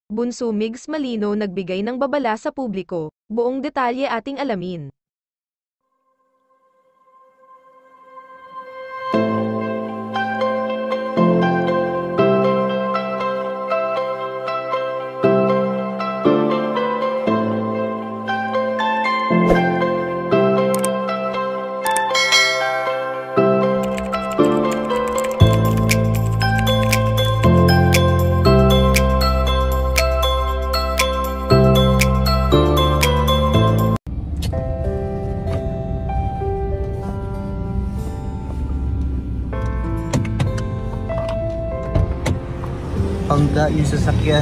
Bunso Migs Malino nagbigay ng babala sa publiko. Buong detalye ating alamin. Pangga yung sasakyan.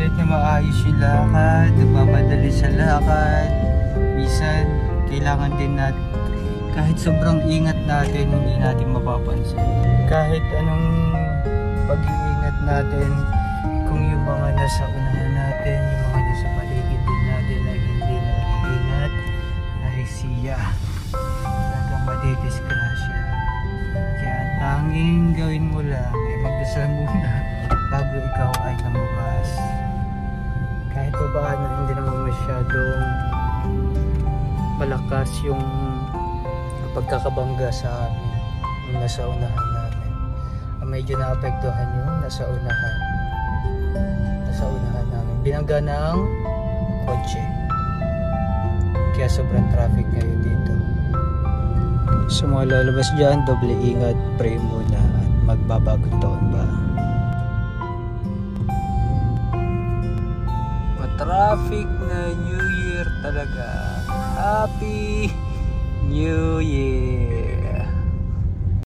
Kahit na maayos yung lakad, nagmamadali sa lakad, minsan kailangan din natin, kahit sobrang ingat natin, hindi natin mapapansin. Kahit anong pag-iingat natin, kung yung mga nasa unahan natin, yung mga nasa paligid din natin ay hindi nag-iingat, ay siya talagang madidisgrasya. Kaya ang tanging gawin mo lang ay magdasal muna bago ikaw ay lumabas. Kahit pa paano hindi naman masyadong malakas yung pagkakabangga sa amin yung nasa unahan namin. Ang medyo naapektuhan yung nasa unahan namin. Binangga ng kotse. Kaya sobrang traffic ngayon dito. Sa mga lalabas dyan, doble ingat, pray muna at magbabagong taon ba. Traffic na New Year talaga. Happy New Year!